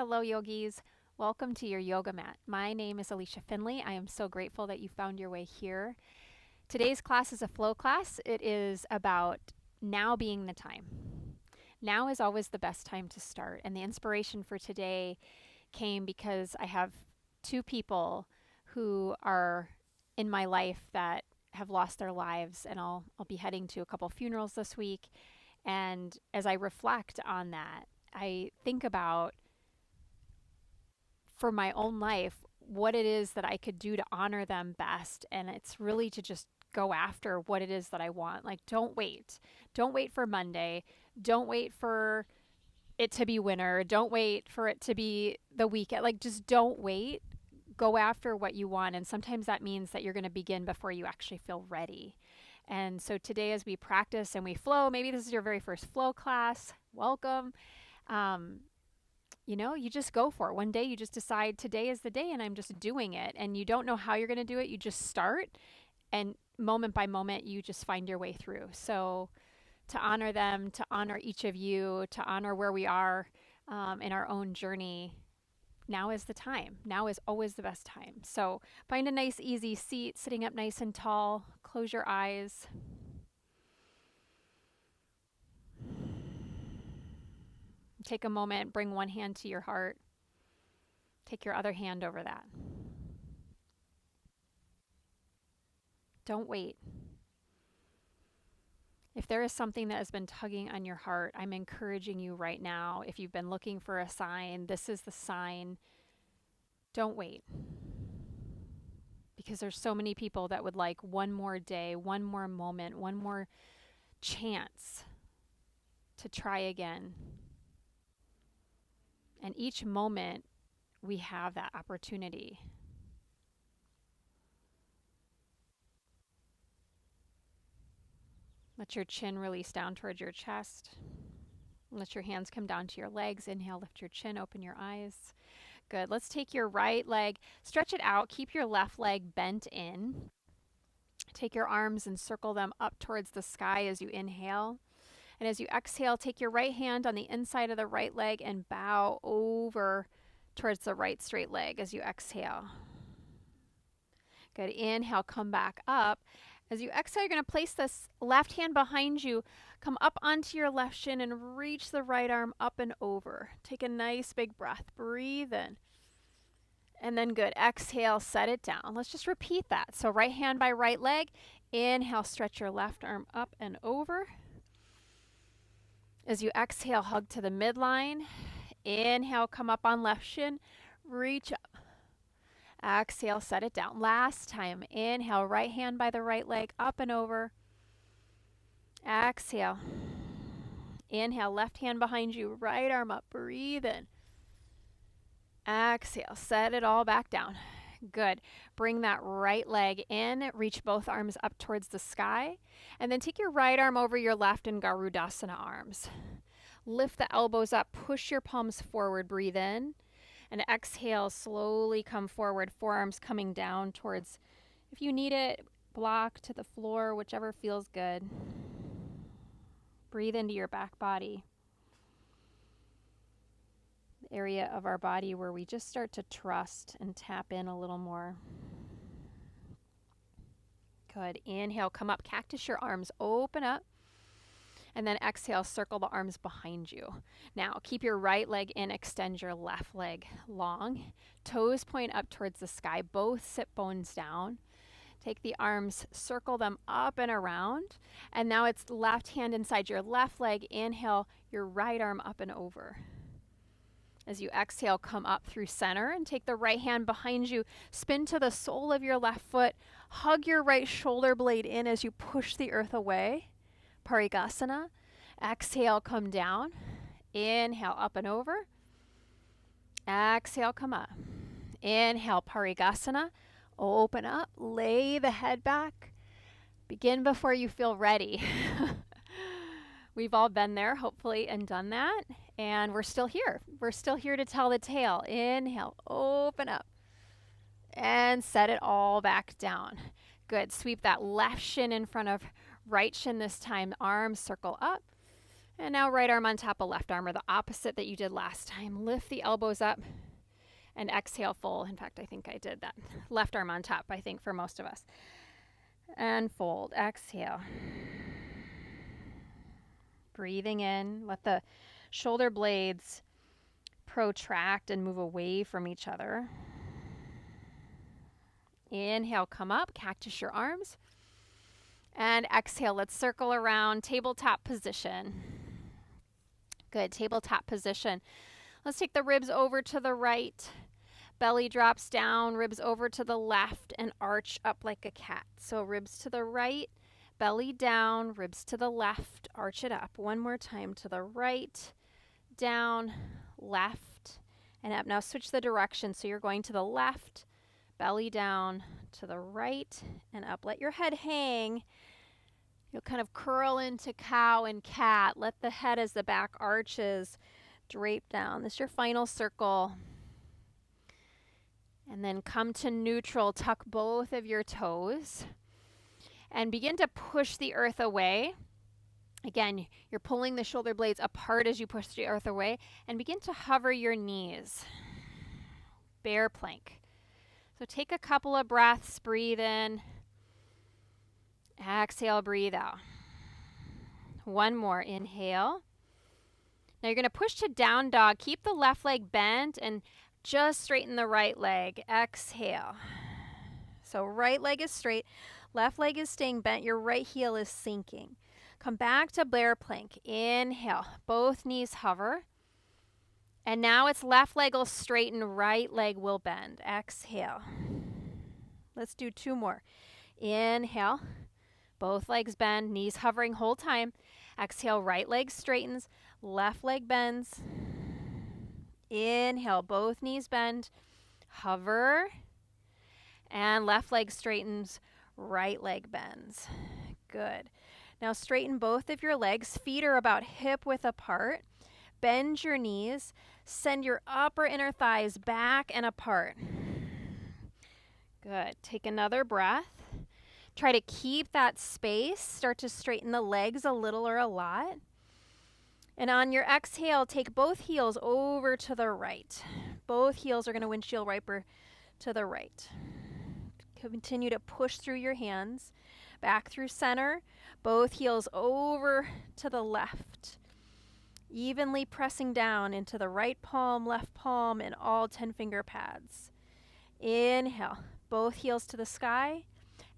Hello, yogis. Welcome to your yoga mat. My name is Alicia Finley. I am so grateful that you found your way here. Today's class is a flow class. It is about now being the time. Now is always the best time to start. And the inspiration for today came because I have two people who are in my life that have lost their lives, and I'll be heading to a couple funerals this week. And as I reflect on that, I think about for my own life what it is that I could do to honor them best. And it's really to just go after what it is that I want. Like, don't wait. Don't wait for Monday. Don't wait for it to be winter. Don't wait for it to be the weekend. Like, just don't wait. Go after what you want. And sometimes that means that you're going to begin before you actually feel ready. And so today, as we practice and we flow, maybe this is your very first flow class. Welcome. Um, you just go for it. One day you just decide today is the day and I'm just doing it. And you don't know how you're going to do it. You just start, and moment by moment, you just find your way through. So, to honor them, to honor each of you, to honor where we are in our own journey, now is the time. Now is always the best time. So, find a nice, easy seat, sitting up nice and tall. Close your eyes. Take a moment, bring one hand to your heart. Take your other hand over that. Don't wait. If there is something that has been tugging on your heart, I'm encouraging you right now. If you've been looking for a sign, this is the sign. Don't wait. Because there's so many people that would like one more day, one more moment, one more chance to try again. And each moment we have that opportunity. Let your chin release down towards your chest. Let your hands come down to your legs. Inhale, lift your chin, open your eyes. Good. Let's take your right leg, stretch it out, keep your left leg bent in. Take your arms and circle them up towards the sky as you inhale. And as you exhale, take your right hand on the inside of the right leg and bow over towards the right straight leg as you exhale. Good. Inhale, come back up. As you exhale, you're going to place this left hand behind you. Come up onto your left shin and reach the right arm up and over. Take a nice big breath. Breathe in. And then good. Exhale, set it down. Let's just repeat that. So right hand by right leg. Inhale, stretch your left arm up and over. As you exhale, hug to the midline. Inhale, come up on left shin. Reach up. Exhale, set it down. Last time. Inhale, right hand by the right leg, up and over. Exhale. Inhale, left hand behind you, right arm up. Breathe in. Exhale, set it all back down. Good. Bring that right leg in. Reach both arms up towards the sky. And then take your right arm over your left in Garudasana arms. Lift the elbows up. Push your palms forward. Breathe in. And exhale, slowly come forward, forearms coming down towards, if you need it, block to the floor, whichever feels good. Breathe into your back body, the area of our body where we just start to trust and tap in a little more. Good. Inhale, come up, cactus your arms, open up. And then exhale, circle the arms behind you. Now, keep your right leg in, extend your left leg long. Toes point up towards the sky, both sit bones down. Take the arms, circle them up and around. And now it's left hand inside your left leg. Inhale, your right arm up and over. As you exhale, come up through center and take the right hand behind you. Spin to the sole of your left foot. Hug your right shoulder blade in as you push the earth away. Parigasana. Exhale, come down. Inhale, up and over. Exhale, come up. Inhale, Parigasana. Open up. Lay the head back. Begin before you feel ready. We've all been there, hopefully, and done that. And we're still here. We're still here to tell the tale. Inhale, open up. And set it all back down. Good. Sweep that left shin in front of right shin this time. Arms circle up. And now right arm on top of left arm, or the opposite that you did last time. Lift the elbows up and exhale full. In fact, I think I did that. Left arm on top, I think, for most of us. And fold. Exhale. Breathing in. Let the shoulder blades protract and move away from each other. Inhale, come up, cactus your arms. And exhale, let's circle around, tabletop position. Good, tabletop position. Let's take the ribs over to the right. Belly drops down, ribs over to the left, and arch up like a cat. So ribs to the right, belly down, ribs to the left, arch it up. One more time, to the right, down, left, and up. Now switch the direction. So you're going to the left, belly down, to the right, and up. Let your head hang. You'll kind of curl into cow and cat. Let the head, as the back arches, drape down. This is your final circle. And then come to neutral. Tuck both of your toes. And begin to push the earth away. Again, you're pulling the shoulder blades apart as you push the earth away. And begin to hover your knees. Bear plank. So take a couple of breaths. Breathe in. Exhale, breathe out. One more. Inhale. Now you're going to push to down dog. Keep the left leg bent and just straighten the right leg. Exhale. So right leg is straight. Left leg is staying bent. Your right heel is sinking. Come back to bear plank. Inhale. Both knees hover. And now it's left leg will straighten, right leg will bend. Exhale. Let's do two more. Inhale. Both legs bend, knees hovering whole time. Exhale, right leg straightens, left leg bends. Inhale, both knees bend, hover, and left leg straightens, right leg bends. Good. Now straighten both of your legs. Feet are about hip width apart. Bend your knees. Send your upper inner thighs back and apart. Good. Take another breath. Try to keep that space. Start to straighten the legs a little or a lot. And on your exhale, take both heels over to the right. Both heels are going to windshield wiper to the right. Continue to push through your hands. Back through center. Both heels over to the left. Evenly pressing down into the right palm, left palm, and all 10 finger pads. Inhale. Both heels to the sky.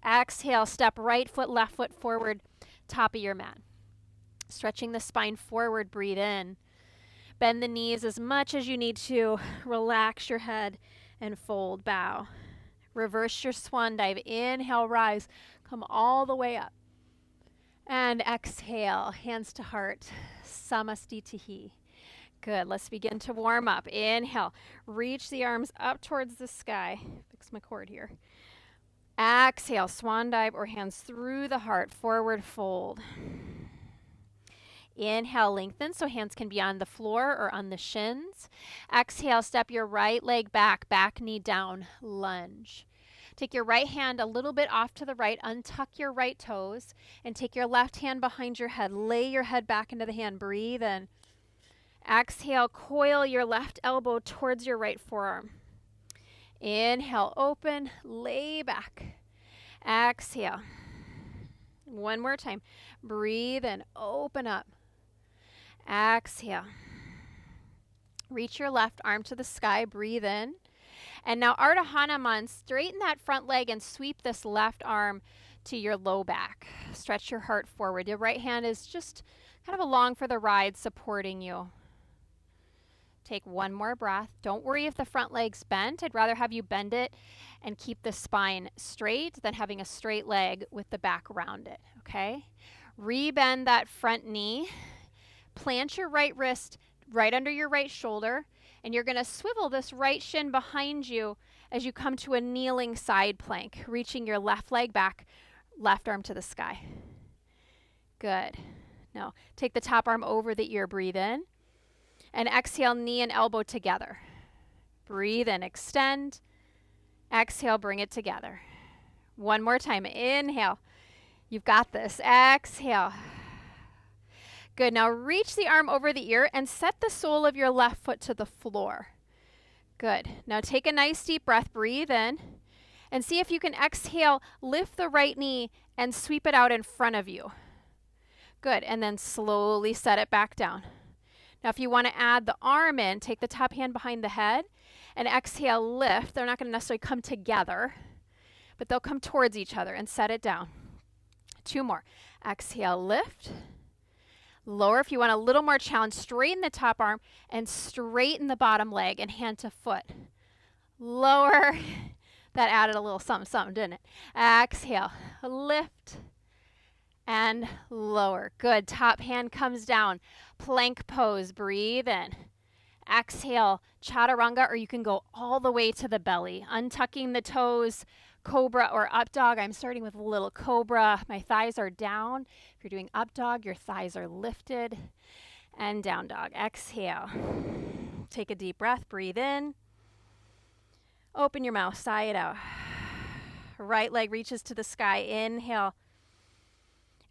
Exhale, step right foot, left foot forward, top of your mat. Stretching the spine forward, breathe in. Bend the knees as much as you need to. Relax your head and fold, bow. Reverse your swan dive. Inhale, rise. Come all the way up. And exhale, hands to heart. Samastitihi. Good. Let's begin to warm up. Inhale. Reach the arms up towards the sky. Fix my cord here. Exhale, swan dive or hands through the heart, forward fold. Inhale, lengthen so hands can be on the floor or on the shins. Exhale, step your right leg back, back knee down, lunge. Take your right hand a little bit off to the right, untuck your right toes, and take your left hand behind your head. Lay your head back into the hand, breathe in. Exhale, coil your left elbow towards your right forearm. Inhale, open, lay back. Exhale. One more time. Breathe in, open up. Exhale. Reach your left arm to the sky, breathe in. And now Ardha Hanuman, straighten that front leg and sweep this left arm to your low back. Stretch your heart forward. Your right hand is just kind of along for the ride, supporting you. Take one more breath. Don't worry if the front leg's bent. I'd rather have you bend it and keep the spine straight than having a straight leg with the back around it, okay? Rebend that front knee. Plant your right wrist right under your right shoulder, and you're going to swivel this right shin behind you as you come to a kneeling side plank, reaching your left leg back, left arm to the sky. Good. Now, take the top arm over the ear, breathe in. And exhale, knee and elbow together. Breathe in, extend. Exhale, bring it together. One more time. Inhale. You've got this. Exhale. Good. Now reach the arm over the ear and set the sole of your left foot to the floor. Good. Now take a nice deep breath. Breathe in. And see if you can exhale, lift the right knee and sweep it out in front of you. Good. And then slowly set it back down. Now if you want to add the arm in, take the top hand behind the head and exhale, lift. They're not going to necessarily come together, but they'll come towards each other, and set it down. 2 more. Exhale, lift. Lower. If you want a little more challenge, straighten the top arm and straighten the bottom leg and hand to foot. Lower. That added a little something, something, didn't it? Exhale, lift, and lower. Good. Top hand comes down. Plank pose. Breathe in. Exhale, chaturanga, or you can go all the way to the belly. Untucking the toes, cobra or up dog. I'm starting with a little cobra. My thighs are down. If you're doing up dog, your thighs are lifted. And down dog. Exhale. Take a deep breath. Breathe in. Open your mouth, sigh it out. Right leg reaches to the sky. Inhale.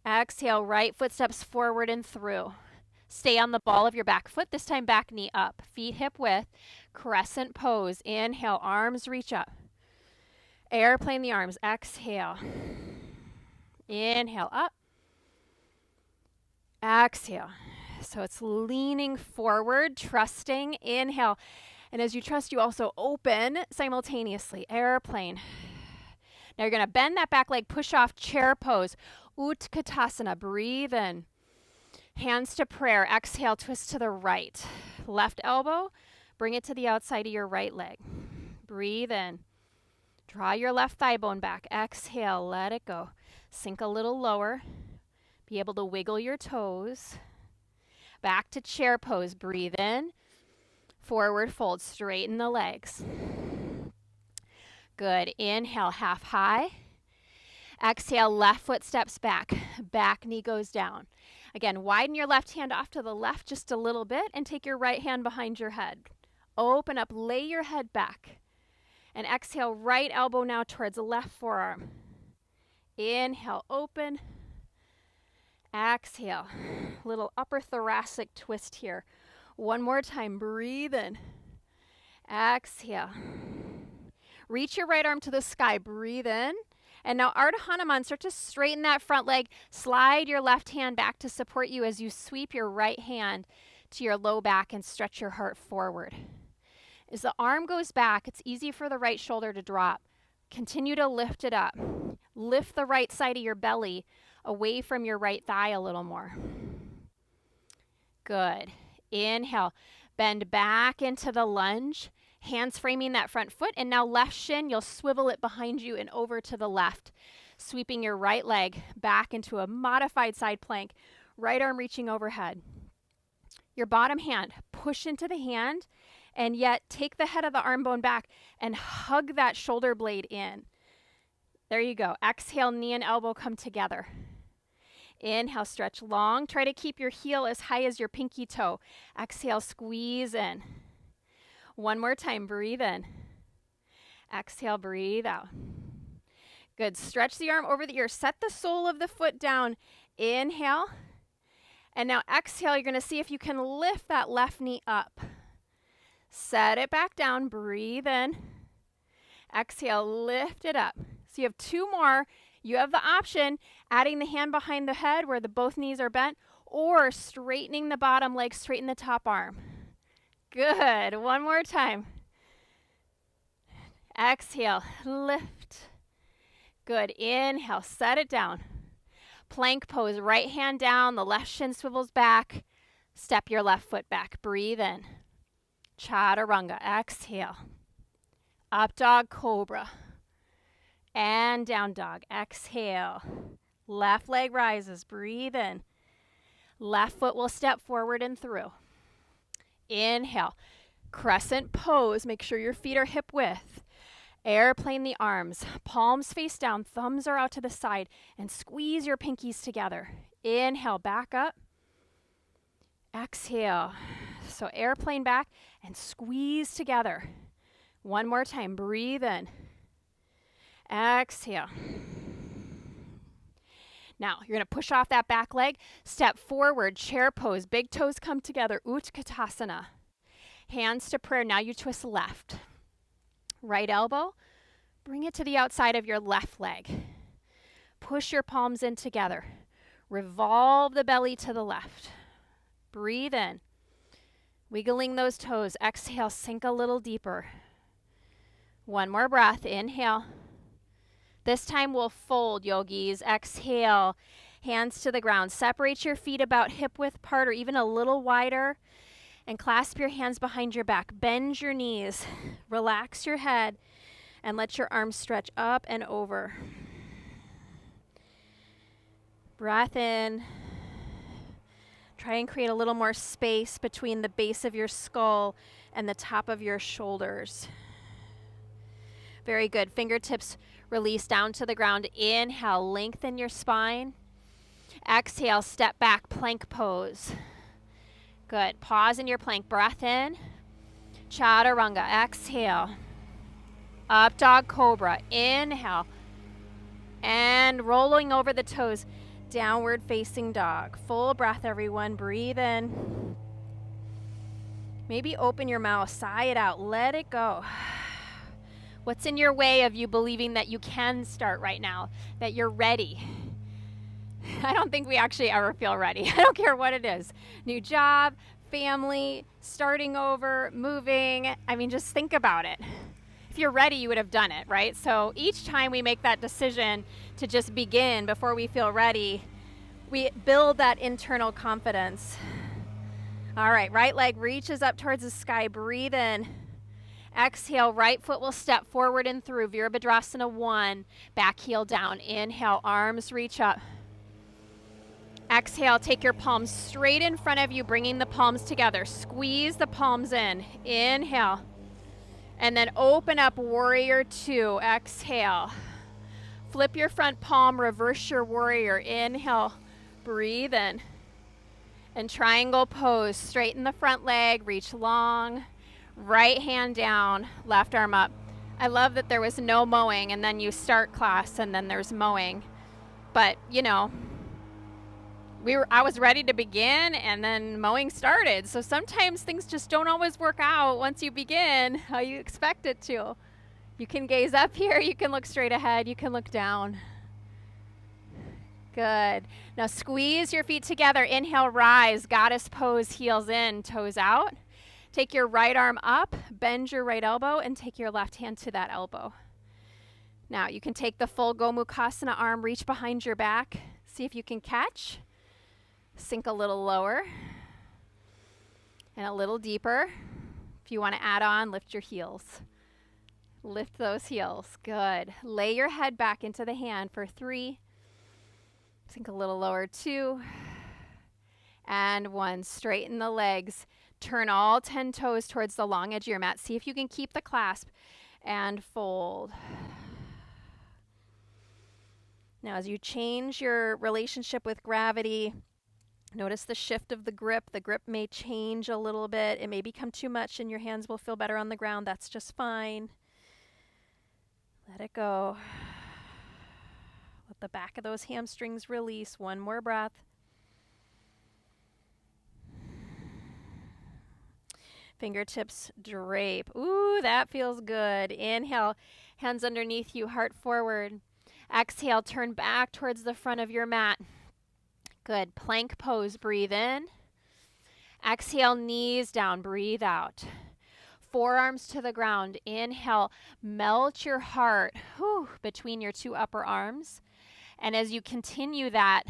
Exhale, right foot steps forward and through. Stay on the ball of your back foot, this time back knee up. Feet hip width, crescent pose. Inhale, arms reach up. Airplane the arms. Exhale. Inhale, up. Exhale. So it's leaning forward, trusting. Inhale. And as you trust, you also open simultaneously. Airplane. Now you're going to bend that back leg, push off, chair pose. Utkatasana. Breathe in. Hands to prayer. Exhale, twist to the right. Left elbow, bring it to the outside of your right leg. Breathe in. Draw your left thigh bone back. Exhale, let it go. Sink a little lower. Be able to wiggle your toes. Back to chair pose. Breathe in. Forward fold, straighten the legs. Good. Inhale, half high. Exhale, left foot steps back. Back knee goes down. Again, widen your left hand off to the left just a little bit and take your right hand behind your head. Open up, lay your head back. And exhale, right elbow now towards left forearm. Inhale, open. Exhale, little upper thoracic twist here. One more time, breathe in. Exhale. Reach your right arm to the sky, breathe in. And now Ardha Hanuman, start to straighten that front leg. Slide your left hand back to support you as you sweep your right hand to your low back and stretch your heart forward. As the arm goes back, it's easy for the right shoulder to drop. Continue to lift it up. Lift the right side of your belly away from your right thigh a little more. Good. Inhale. Bend back into the lunge. Hands framing that front foot. And now left shin, you'll swivel it behind you and over to the left. Sweeping your right leg back into a modified side plank. Right arm reaching overhead. Your bottom hand, push into the hand, and yet take the head of the arm bone back and hug that shoulder blade in. There you go. Exhale, knee and elbow come together. Inhale, stretch long. Try to keep your heel as high as your pinky toe. Exhale, squeeze in. One more time, breathe in. Exhale, breathe out. Good. Stretch the arm over the ear. Set the sole of the foot down. Inhale. And now exhale, you're going to see if you can lift that left knee up. Set it back down. Breathe in. Exhale, lift it up. So you have 2 more. You have the option, adding the hand behind the head where both knees are bent, or straightening the bottom leg, straighten the top arm. Good. One more time. Exhale, lift. Good. Inhale, set it down. Plank pose, right hand down, the left shin swivels back. Step your left foot back. Breathe in. Chaturanga. Exhale. Up dog, cobra. And down dog. Exhale. Left leg rises. Breathe in. Left foot will step forward and through. Inhale. Crescent pose. Make sure your feet are hip width. Airplane the arms. Palms face down. Thumbs are out to the side. And squeeze your pinkies together. Inhale. Back up. Exhale. So airplane back and squeeze together. One more time. Breathe in. Exhale. Now, you're going to push off that back leg, step forward, chair pose, big toes come together, Utkatasana. Hands to prayer. Now you twist left. Right elbow, bring it to the outside of your left leg. Push your palms in together. Revolve the belly to the left. Breathe in. Wiggling those toes. Exhale, sink a little deeper. One more breath. Inhale. This time we'll fold, yogis. Exhale. Hands to the ground. Separate your feet about hip width apart or even a little wider. And clasp your hands behind your back. Bend your knees. Relax your head. And let your arms stretch up and over. Breath in. Try and create a little more space between the base of your skull and the top of your shoulders. Very good. Fingertips release down to the ground. Inhale, lengthen your spine. Exhale, step back, plank pose. Good. Pause in your plank. Breath in. Chaturanga. Exhale. Up dog cobra. Inhale. And rolling over the toes. Downward facing dog. Full breath, everyone. Breathe in. Maybe open your mouth. Sigh it out. Let it go. What's in your way of you believing that you can start right now, that you're ready? I don't think we actually ever feel ready. I don't care what it is. New job, family, starting over, moving. I mean, just think about it. If you're ready, you would have done it, right? So each time we make that decision to just begin before we feel ready, we build that internal confidence. All right, right leg reaches up towards the sky. Breathe in. Exhale, right foot will step forward and through. Virabhadrasana 1. Back heel down. Inhale, arms reach up. Exhale, take your palms straight in front of you, bringing the palms together. Squeeze the palms in. Inhale. And then open up, warrior 2. Exhale. Flip your front palm, reverse your warrior. Inhale, breathe in. And triangle pose. Straighten the front leg, reach long. Right hand down, left arm up. I love that there was no mowing and then you start class and then there's mowing. But, you know, I was ready to begin and then mowing started. So sometimes things just don't always work out once you begin how you expect it to. You can gaze up here, you can look straight ahead, you can look down. Good. Now squeeze your feet together. Inhale, rise, goddess pose, heels in, toes out. Take your right arm up, bend your right elbow, and take your left hand to that elbow. Now you can take the full Gomukhasana arm, reach behind your back. See if you can catch. Sink a little lower and a little deeper. If you want to add on, lift your heels. Lift those heels. Good. Lay your head back into the hand for 3. Sink a little lower, 2. And 1. Straighten the legs. Turn all 10 toes towards the long edge of your mat. See if you can keep the clasp and fold. Now, as you change your relationship with gravity, notice the shift of the grip. The grip may change a little bit. It may become too much and your hands will feel better on the ground. That's just fine. Let it go. Let the back of those hamstrings release. One more breath. Fingertips drape. Ooh, that feels good. Inhale, hands underneath you, heart forward. Exhale, turn back towards the front of your mat. Good. Plank pose. Breathe in. Exhale, knees down. Breathe out. Forearms to the ground. Inhale, melt your heart between your 2 upper arms. And as you continue that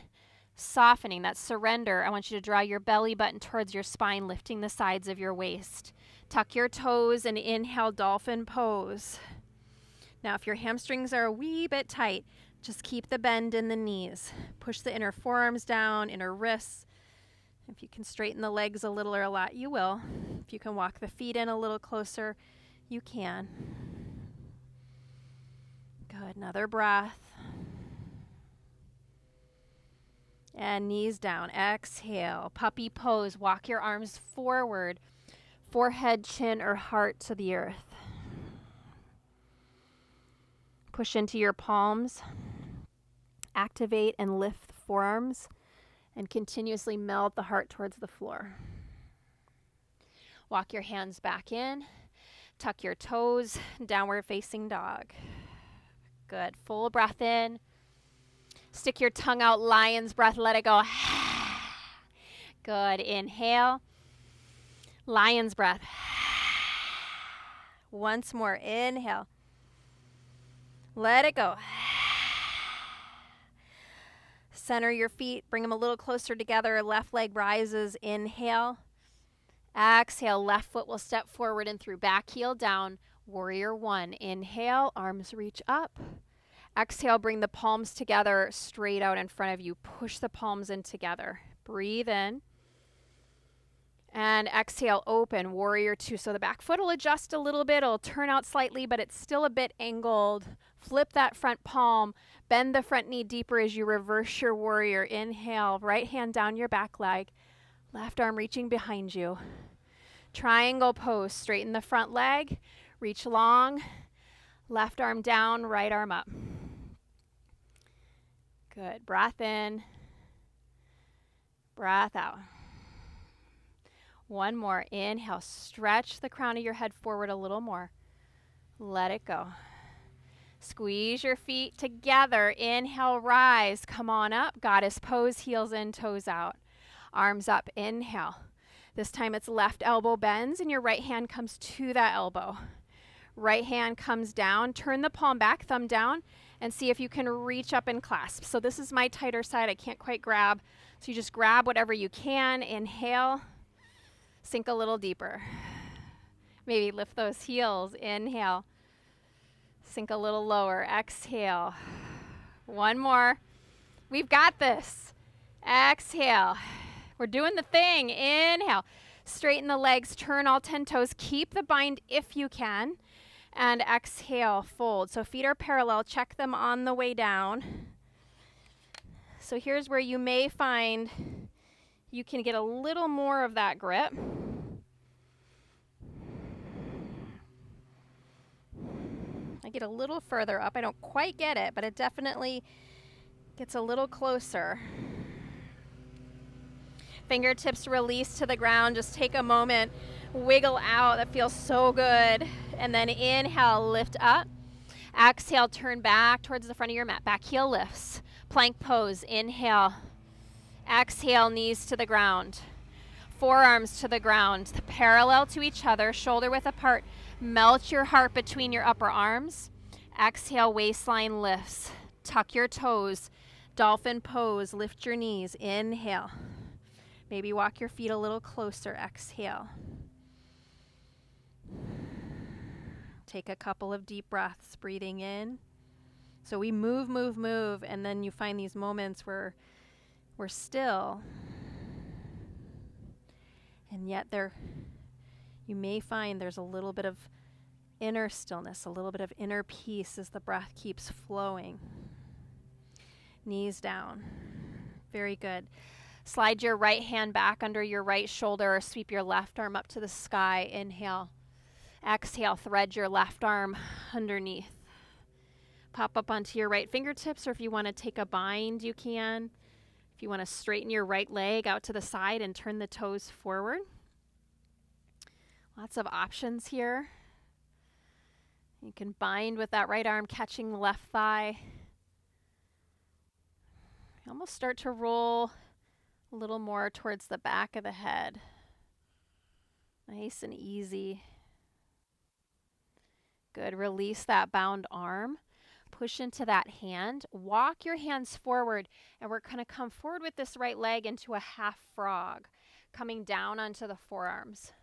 softening, that surrender, I want you to draw your belly button towards your spine, lifting the sides of your waist. Tuck your toes and inhale, dolphin pose. Now, if your hamstrings are a wee bit tight, just keep the bend in the knees. Push the inner forearms down, inner wrists. If you can straighten the legs a little or a lot, you will. If you can walk the feet in a little closer, you can. Good. Another breath. And knees down. Exhale. Puppy pose. Walk your arms forward. Forehead, chin, or heart to the earth. Push into your palms. Activate and lift forearms and continuously melt the heart towards the floor. Walk your hands back in. Tuck your toes, downward facing dog. Good. Full breath in. Stick your tongue out, lion's breath, let it go. Good. Inhale. Lion's breath. Once more. Inhale. Let it go. Center your feet. Bring them a little closer together. Left leg rises. Inhale. Exhale. Left foot will step forward and through. Back heel down. Warrior one. Inhale. Arms reach up. Exhale. Bring the palms together straight out in front of you. Push the palms in together. Breathe in. And exhale, open, warrior two. So the back foot will adjust a little bit. It'll turn out slightly, but it's still a bit angled. Flip that front palm. Bend the front knee deeper as you reverse your warrior. Inhale, right hand down your back leg. Left arm reaching behind you. Triangle pose. Straighten the front leg. Reach long. Left arm down, right arm up. Good. Breath in. Breath out. One more. Inhale. Stretch the crown of your head forward a little more. Let it go. Squeeze your feet together. Inhale, rise. Come on up. Goddess pose, heels in, toes out. Arms up. Inhale. This time it's left elbow bends and your right hand comes to that elbow. Right hand comes down. Turn the palm back, thumb down, and see if you can reach up and clasp. So this is my tighter side. I can't quite grab. So you just grab whatever you can. Inhale. Sink a little deeper. Maybe lift those heels. Inhale. Sink a little lower. Exhale. One more. We've got this. Exhale. We're doing the thing. Inhale. Straighten the legs. Turn all 10 toes. Keep the bind if you can. And exhale. Fold. So feet are parallel. Check them on the way down. So here's where you may find you can get a little more of that grip. I get a little further up. I don't quite get it, but it definitely gets a little closer. Fingertips release to the ground. Just take a moment. Wiggle out. That feels so good. And then inhale, lift up. Exhale, turn back towards the front of your mat. Back heel lifts. Plank pose. Inhale. Exhale, knees to the ground. Forearms to the ground, parallel to each other, shoulder width apart. Melt your heart between your upper arms. Exhale, waistline lifts. Tuck your toes. Dolphin pose, lift your knees. Inhale. Maybe walk your feet a little closer. Exhale. Take a couple of deep breaths, breathing in. So we move, and then you find these moments where we're still, and yet you may find there's a little bit of inner stillness, a little bit of inner peace as the breath keeps flowing. Knees down. Very good. Slide your right hand back under your right shoulder or sweep your left arm up to the sky. Inhale. Exhale, thread your left arm underneath. Pop up onto your right fingertips, or if you want to take a bind, you can. If you want to straighten your right leg out to the side and turn the toes forward. Lots of options here. You can bind with that right arm catching the left thigh. You almost start to roll a little more towards the back of the head. Nice and easy. Good. Release that bound arm. Push into that hand. Walk your hands forward, and we're going to come forward with this right leg into a half frog, coming down onto the forearms.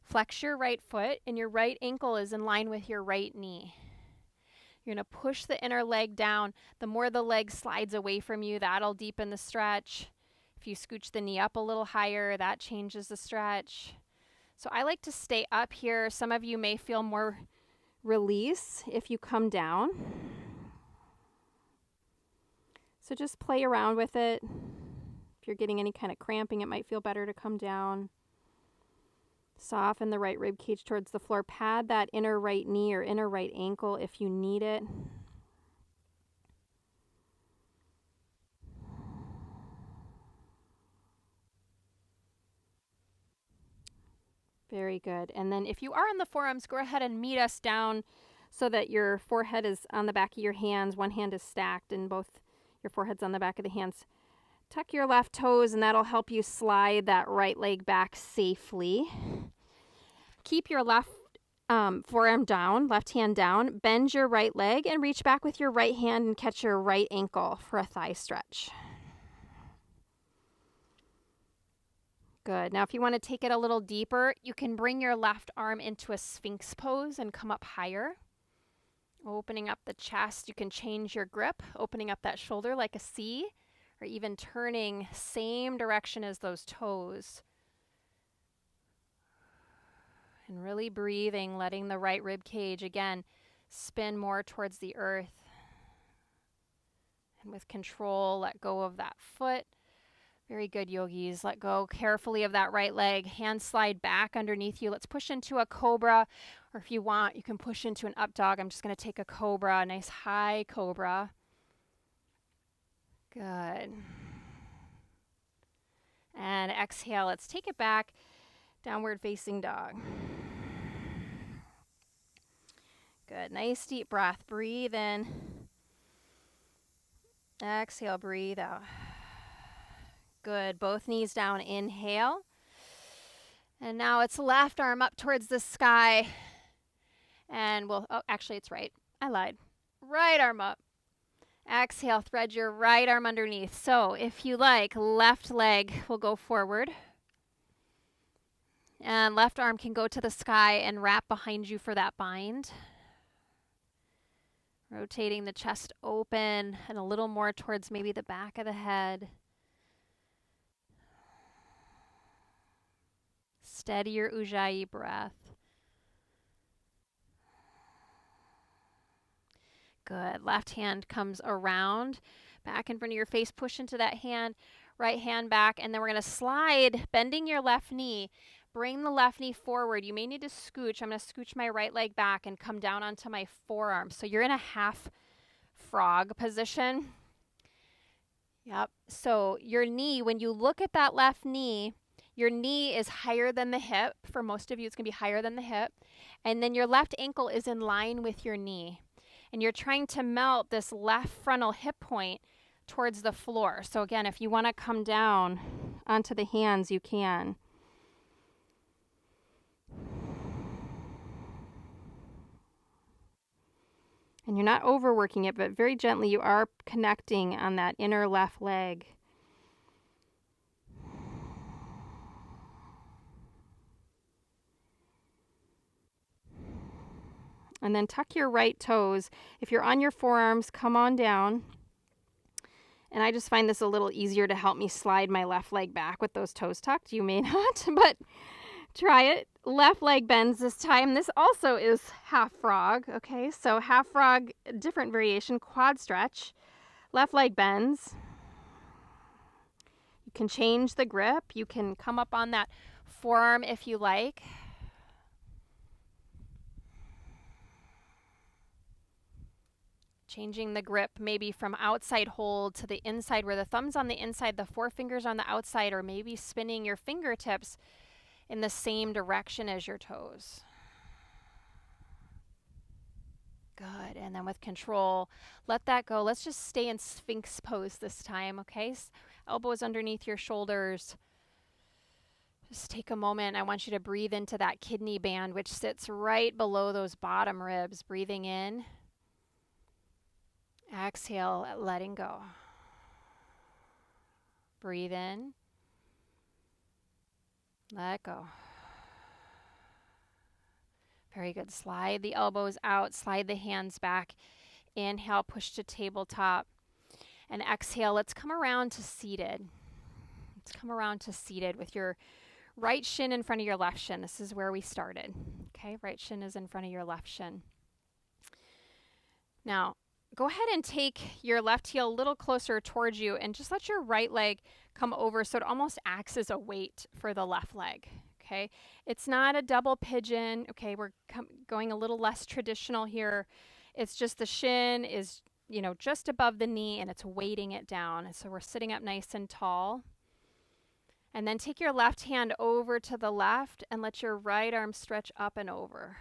Flex your right foot, and your right ankle is in line with your right knee. You're going to push the inner leg down. The more the leg slides away from you, that'll deepen the stretch. If you scooch the knee up a little higher, that changes the stretch. So I like to stay up here. Some of you may feel more release if you come down. So just play around with it. If you're getting any kind of cramping, it might feel better to come down. Soften the right rib cage towards the floor. Pad that inner right knee or inner right ankle if you need it. Very good. And then if you are on the forearms, go ahead and meet us down so that your forehead is on the back of your hands. One hand is stacked and both your forehead's on the back of the hands. Tuck your left toes and that'll help you slide that right leg back safely. Keep your left forearm down, left hand down. Bend your right leg and reach back with your right hand and catch your right ankle for a thigh stretch. Good. Now, if you want to take it a little deeper, you can bring your left arm into a Sphinx pose and come up higher. Opening up the chest, you can change your grip, opening up that shoulder like a C, or even turning same direction as those toes. And really breathing, letting the right rib cage, again, spin more towards the earth. And with control, let go of that foot. Very good, yogis. Let go carefully of that right leg. Hands slide back underneath you. Let's push into a cobra, or if you want, you can push into an up dog. I'm just going to take a cobra, a nice high cobra. Good. And exhale. Let's take it back. Downward facing dog. Good. Nice deep breath. Breathe in. Exhale. Breathe out. Good. Both knees down. Inhale. And now it's left arm up towards the sky. And actually it's right. I lied. Right arm up. Exhale. Thread your right arm underneath. So if you like, left leg will go forward. And left arm can go to the sky and wrap behind you for that bind. Rotating the chest open and a little more towards maybe the back of the head. Steady your Ujjayi breath. Good. Left hand comes around, back in front of your face. Push into that hand, right hand back, and then we're going to slide, bending your left knee. Bring the left knee forward. You may need to scooch. I'm going to scooch my right leg back and come down onto my forearm. So you're in a half frog position. Yep. So your knee, when you look at that left knee, your knee is higher than the hip. For most of you, it's going to be higher than the hip. And then your left ankle is in line with your knee. And you're trying to melt this left frontal hip point towards the floor. So again, if you want to come down onto the hands, you can. And you're not overworking it, but very gently you are connecting on that inner left leg. And then tuck your right toes. If you're on your forearms, come on down. And I just find this a little easier to help me slide my left leg back with those toes tucked. You may not, but try it. Left leg bends this time. This also is half frog, okay? So half frog, different variation, quad stretch. Left leg bends. You can change the grip. You can come up on that forearm if you like. Changing the grip maybe from outside hold to the inside where the thumb's on the inside, the forefingers on the outside, or maybe spinning your fingertips in the same direction as your toes. Good. And then with control, let that go. Let's just stay in Sphinx pose this time, okay? Elbows underneath your shoulders. Just take a moment. I want you to breathe into that kidney band, which sits right below those bottom ribs. Breathing in. Exhale, letting go. Breathe in. Let go. Very good. Slide the elbows out. Slide the hands back. Inhale, push to tabletop. And exhale, let's come around to seated. Let's come around to seated with your right shin in front of your left shin. This is where we started. Okay, right shin is in front of your left shin. Now, go ahead and take your left heel a little closer towards you and just let your right leg come over so it almost acts as a weight for the left leg, okay? It's not a double pigeon, okay? We're going a little less traditional here. It's just the shin is, just above the knee and it's weighting it down. And so we're sitting up nice and tall. And then take your left hand over to the left and let your right arm stretch up and over.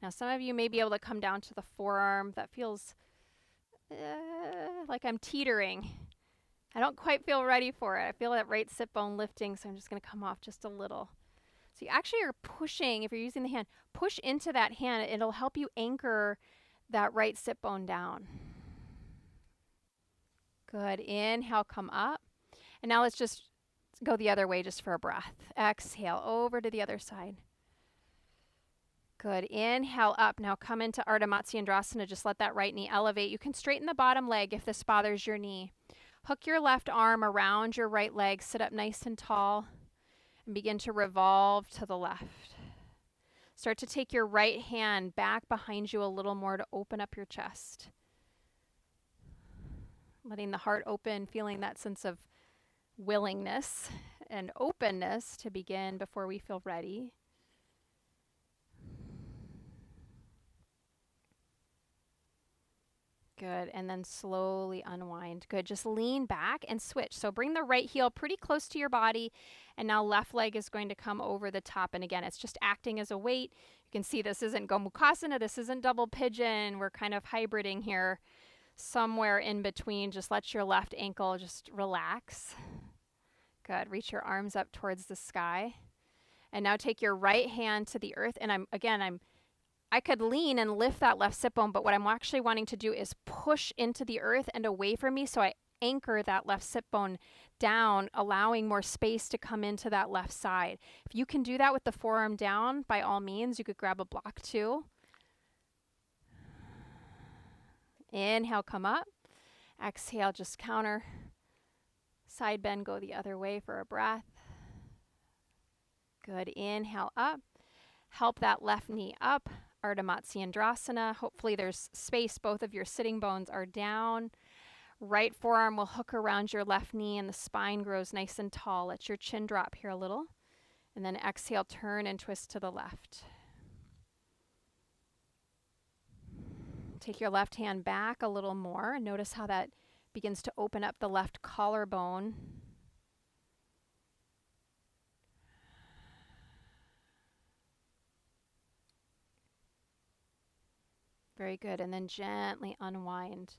Now, some of you may be able to come down to the forearm. That feels like I'm teetering. I don't quite feel ready for it. I feel that right sit bone lifting, so I'm just going to come off just a little. So you actually are pushing, if you're using the hand, push into that hand. It'll help you anchor that right sit bone down. Good. Inhale, come up. And now let's just go the other way just for a breath. Exhale, over to the other side. Good. Inhale up. Now come into Ardha Matsyendrasana. Just let that right knee elevate. You can straighten the bottom leg if this bothers your knee. Hook your left arm around your right leg. Sit up nice and tall and begin to revolve to the left. Start to take your right hand back behind you a little more to open up your chest. Letting the heart open, feeling that sense of willingness and openness to begin before we feel ready. Good. And then slowly unwind. Good. Just lean back and switch. So bring the right heel pretty close to your body. And now left leg is going to come over the top. And again, it's just acting as a weight. You can see this isn't Gomukhasana. This isn't double pigeon. We're kind of hybriding here. Somewhere in between. Just let your left ankle just relax. Good. Reach your arms up towards the sky. And now take your right hand to the earth. And I could lean and lift that left sit bone, but what I'm actually wanting to do is push into the earth and away from me, so I anchor that left sit bone down, allowing more space to come into that left side. If you can do that with the forearm down, by all means, you could grab a block too. Inhale, come up. Exhale, just counter. Side bend, go the other way for a breath. Good. Inhale up. Help that left knee up. Ardha Matsyendrasana. Hopefully there's space. Both of your sitting bones are down. Right forearm will hook around your left knee and the spine grows nice and tall. Let your chin drop here a little. And then exhale, turn and twist to the left. Take your left hand back a little more. Notice how that begins to open up the left collarbone. Very good. And then gently unwind.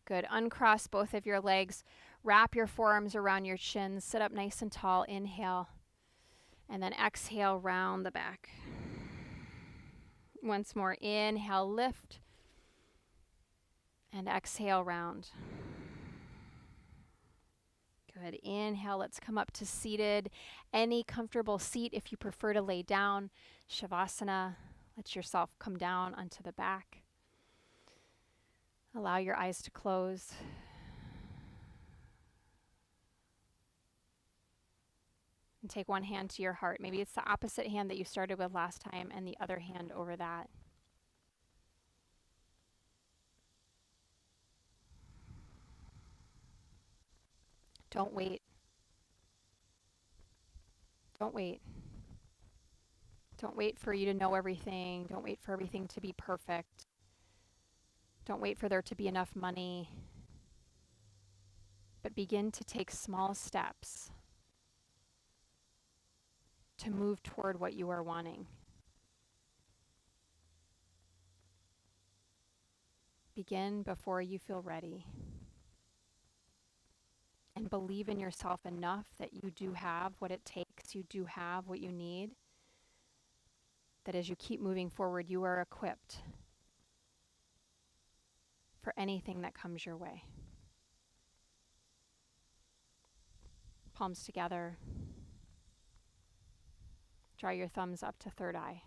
Good. Uncross both of your legs. Wrap your forearms around your shins. Sit up nice and tall. Inhale. And then exhale, round the back. Once more. Inhale, lift. And exhale, round. Good. Inhale. Let's come up to seated. Any comfortable seat if you prefer to lay down. Shavasana. Let yourself come down onto the back. Allow your eyes to close. And take one hand to your heart. Maybe it's the opposite hand that you started with last time and the other hand over that. Don't wait. Don't wait. Don't wait for you to know everything. Don't wait for everything to be perfect. Don't wait for there to be enough money, but begin to take small steps to move toward what you are wanting. Begin before you feel ready. And believe in yourself enough that you do have what it takes, you do have what you need, that as you keep moving forward, you are equipped for anything that comes your way. Palms together. Draw your thumbs up to third eye.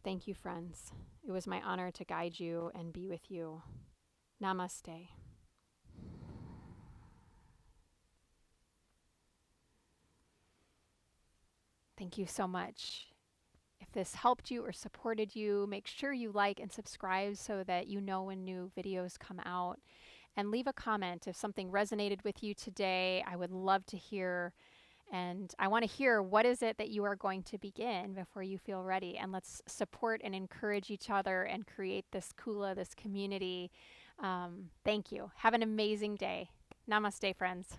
Thank you, friends. It was my honor to guide you and be with you. Namaste. Thank you so much. If this helped you or supported you, make sure you like and subscribe so that you know when new videos come out. And leave a comment if something resonated with you today. I would love to hear. And I want to hear, what is it that you are going to begin before you feel ready? And let's support and encourage each other and create this Kula, this community. Thank you. Have an amazing day. Namaste, friends.